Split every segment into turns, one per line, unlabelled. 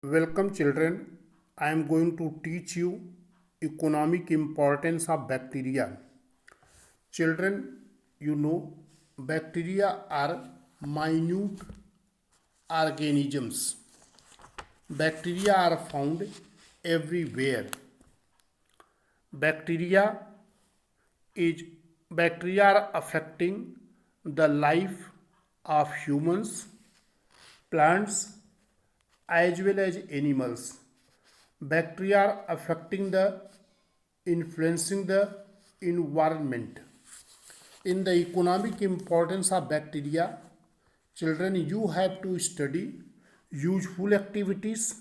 Welcome children. I am going to teach you economic importance of bacteria. Children, you know bacteria are minute organisms. Bacteria are found everywhere. Bacteria is bacteria are affecting the life of humans, plants as well as animals. Bacteria are affecting the influencing the environment. In the economic importance of bacteria, children, you have to study useful activities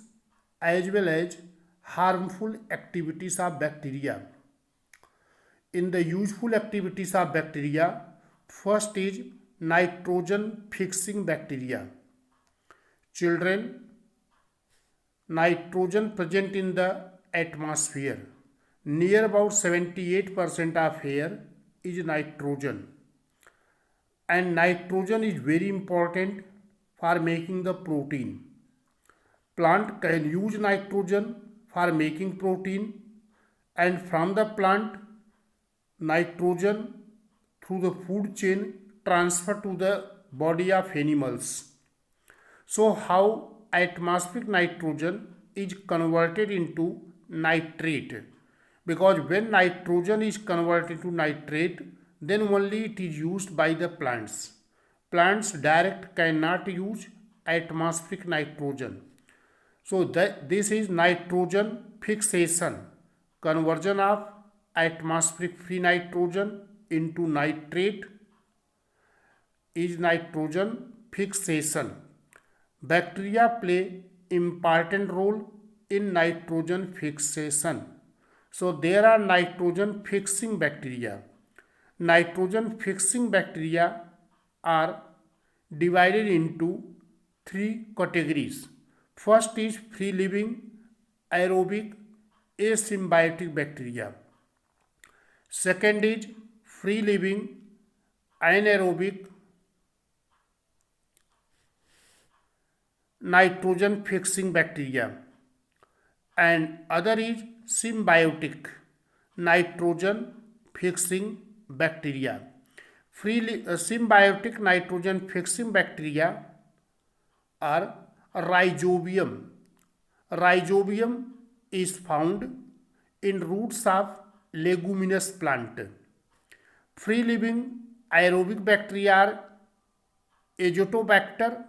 as well as harmful activities of bacteria. In the useful activities of bacteria, first is nitrogen fixing bacteria. Children, nitrogen present in the atmosphere. Near about 78% of air is nitrogen, and nitrogen is very important for making the protein. Plant can use nitrogen for making protein, and from the plant nitrogen through the food chain transfer to the body of animals. So how atmospheric nitrogen is converted into nitrate? Because when nitrogen is converted to nitrate, then only it is used by the plants. Plants direct cannot use atmospheric nitrogen. So this is nitrogen fixation, conversion of atmospheric free nitrogen into nitrate is nitrogen fixation. Bacteria play important role in nitrogen fixation. So there are nitrogen fixing bacteria. Nitrogen fixing bacteria are divided into three categories. First is free living aerobic asymbiotic bacteria. Second is free living anaerobic nitrogen fixing bacteria, and other is symbiotic nitrogen fixing bacteria. Symbiotic nitrogen fixing bacteria are rhizobium. Rhizobium is found in roots of leguminous plant. Free living aerobic bacteria are Azotobacter.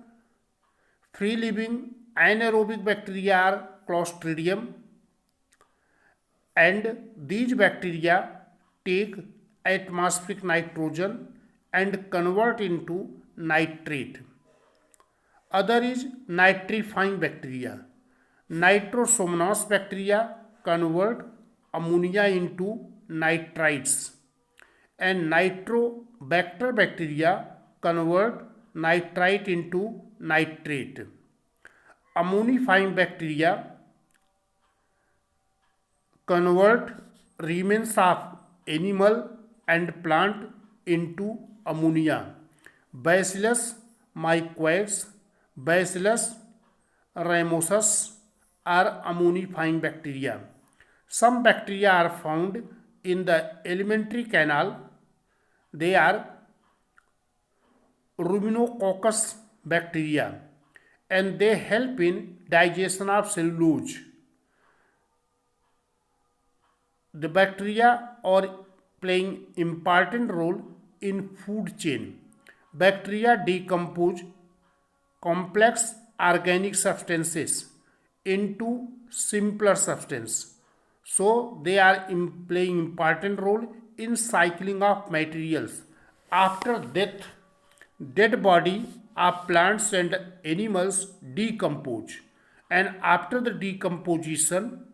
Free living anaerobic bacteria are Clostridium, and these bacteria take atmospheric nitrogen and convert into nitrate. Other is nitrifying bacteria. Nitrosomonas bacteria convert ammonia into nitrites, and nitrobacter bacteria convert nitrite into nitrate. Ammonifying bacteria convert remains of animal and plant into ammonia. Bacillus mycoides, Bacillus ramosus are ammonifying bacteria. Some bacteria are found in the alimentary canal. They are Ruminococcus bacteria, and they help in digestion of cellulose. The bacteria are playing important role in food chain. Bacteria decompose complex organic substances into simpler substance. So they are playing important role in cycling of materials. After death, dead body of plants and animals decompose, and after the decomposition,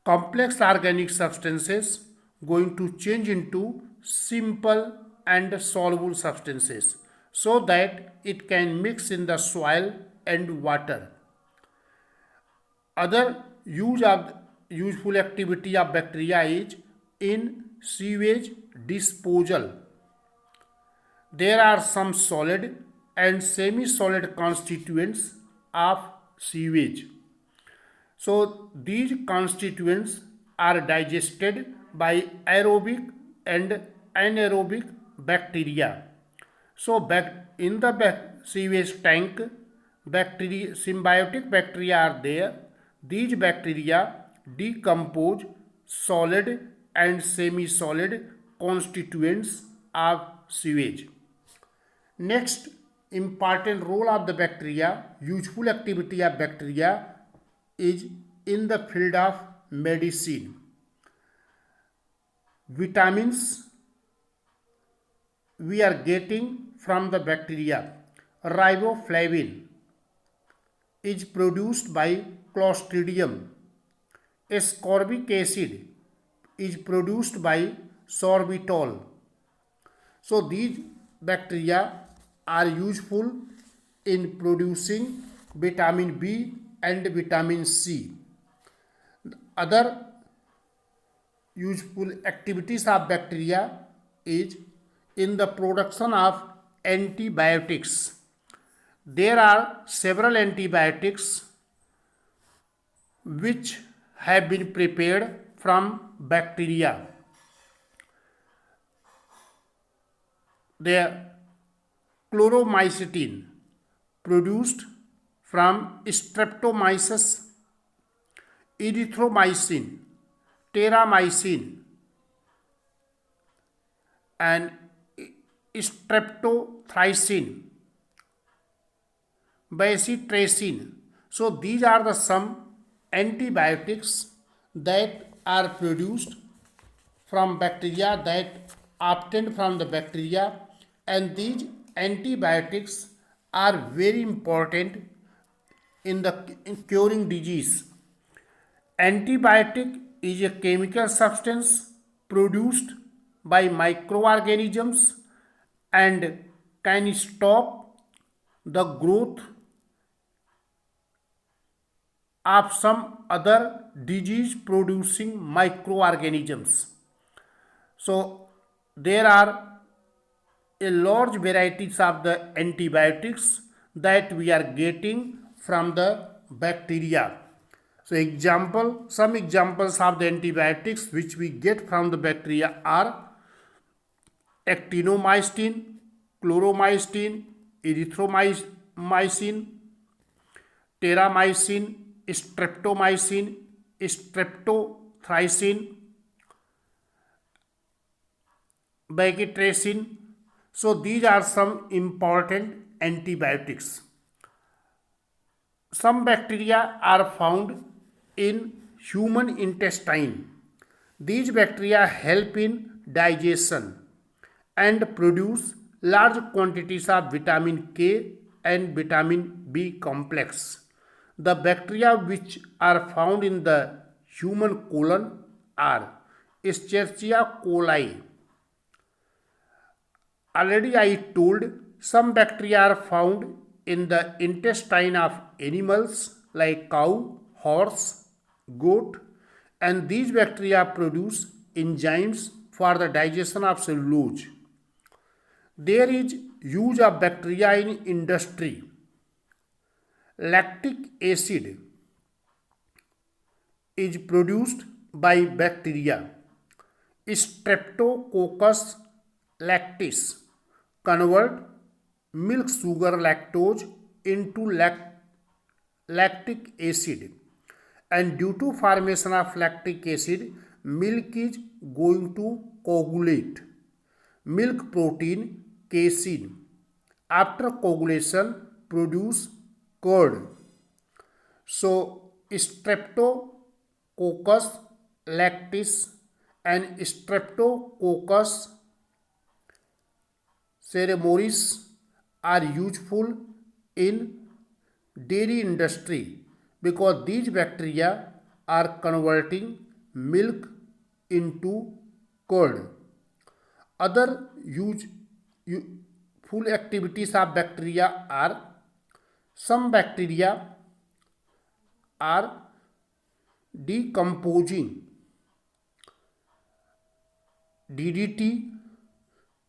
complex organic substances going to change into simple and soluble substances so that it can mix in the soil and water. Other useful activity of bacteria is in sewage disposal. There are some solid and semi-solid constituents of sewage. So these constituents are digested by aerobic and anaerobic bacteria. So in the sewage tank, symbiotic bacteria are there. These bacteria decompose solid and semi-solid constituents of sewage. Next, important role of the bacteria, useful activity of bacteria is in the field of medicine. Vitamins we are getting from the bacteria. Riboflavin is produced by Clostridium. Ascorbic acid is produced by sorbitol. So these bacteria are useful in producing vitamin B and vitamin C. Other useful activities of bacteria is in the production of antibiotics. There are several antibiotics which have been prepared from bacteria. The chloromycetin produced from Streptomyces, erythromycin, terramycin, and streptozothiacin, bacitracin. So these are the some antibiotics that are produced from bacteria, that obtained from the bacteria, and these antibiotics are very important in curing disease. Antibiotic is a chemical substance produced by microorganisms and can stop the growth of some other disease producing microorganisms. So there are a large varieties of the antibiotics that we are getting from the bacteria. So some examples of the antibiotics which we get from the bacteria are actinomycin, chloromycin, erythromycin, terramycin, streptomycin, streptozothiacin, bacitracin. So these are some important antibiotics. Some bacteria are found in human intestine. These bacteria help in digestion and produce large quantities of vitamin K and vitamin B complex. The bacteria which are found in the human colon are Escherichia coli. Already I told some bacteria are found in the intestine of animals like cow, horse, goat, and these bacteria produce enzymes for the digestion of cellulose. There is use of bacteria in industry. Lactic acid is produced by bacteria. Streptococcus lactis convert milk sugar lactose into lactic acid, and due to formation of lactic acid, milk is going to coagulate. Milk protein casein after coagulation produce curd. So Streptococcus lactis and Streptococcus ceremoris are useful in dairy industry because these bacteria are converting milk into curd. Other useful activities of bacteria are some bacteria are decomposing DDT,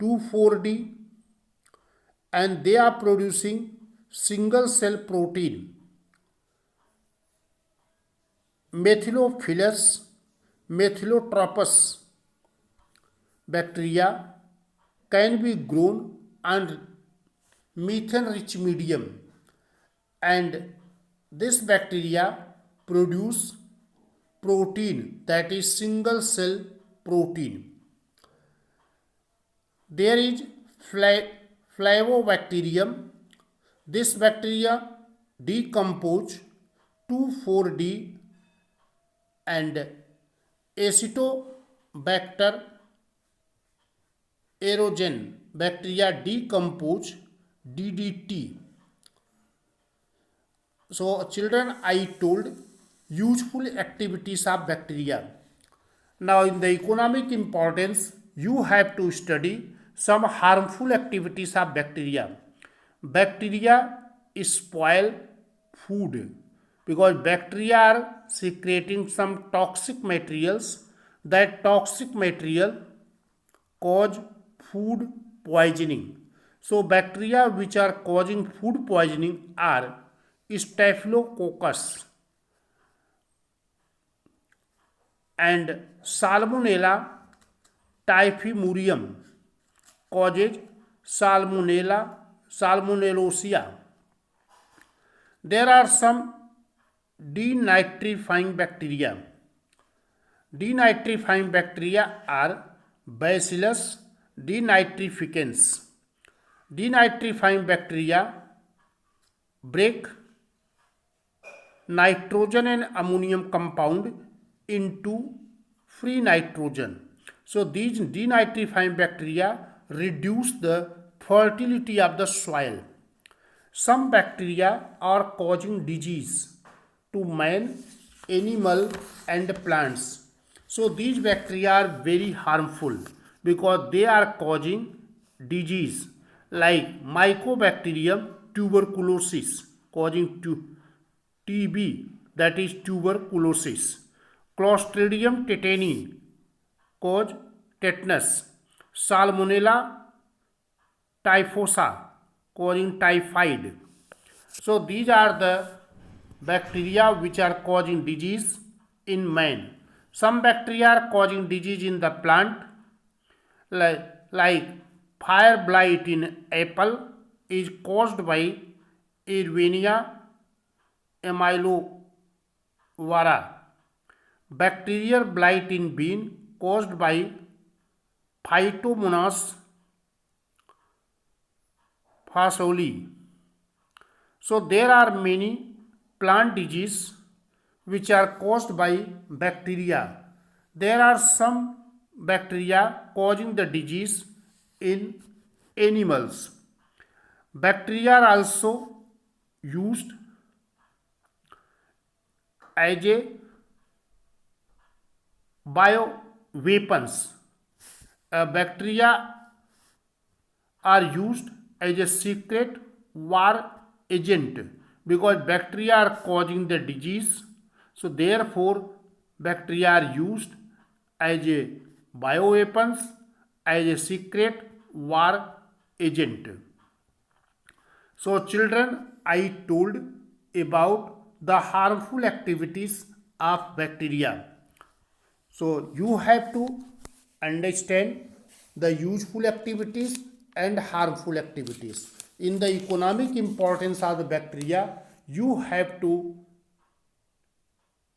2,4-D, and they are producing single cell protein Methylophilus methylotropous bacteria can be grown on methane rich medium, and this bacteria produce protein, that is single cell protein. There is Flavobacterium. This bacteria decompose 2,4-D and Acetobacter aerogen bacteria decompose DDT. So children, I told useful activities of bacteria. Now in the economic importance, you have to study some harmful activities of bacteria. Bacteria spoil food because bacteria are secreting some toxic materials. That toxic material cause food poisoning. So bacteria which are causing food poisoning are Staphylococcus and Salmonella typhimurium causes salmonellosia. There are some denitrifying bacteria. Denitrifying bacteria are Bacillus denitrificans. Denitrifying bacteria break nitrogen and ammonium compound into free nitrogen. So these denitrifying bacteria reduce the fertility of the soil. Some bacteria are causing disease to man, animal and plants. So these bacteria are very harmful because they are causing disease like Mycobacterium tuberculosis causing TB, that is tuberculosis. Clostridium tetani cause tetanus. Salmonella typhosa causing typhoid. So these are the bacteria which are causing disease in man. Some bacteria are causing disease in the plant like fire blight in apple is caused by Erwinia amylovara. Bacterial blight in bean caused by Phytomonas fascioli. So there are many plant diseases which are caused by bacteria. There are some bacteria causing the disease in animals. Bacteria are also used as a bioweapons. Bacteria are used as a secret war agent because bacteria are causing the disease. So therefore bacteria are used as a bioweapons, as a secret war agent. So children, I told about the harmful activities of bacteria. So you have to understand the useful activities and harmful activities. In the economic importance of the bacteria, you have to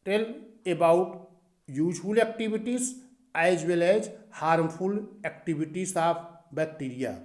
tell about useful activities as well as harmful activities of bacteria.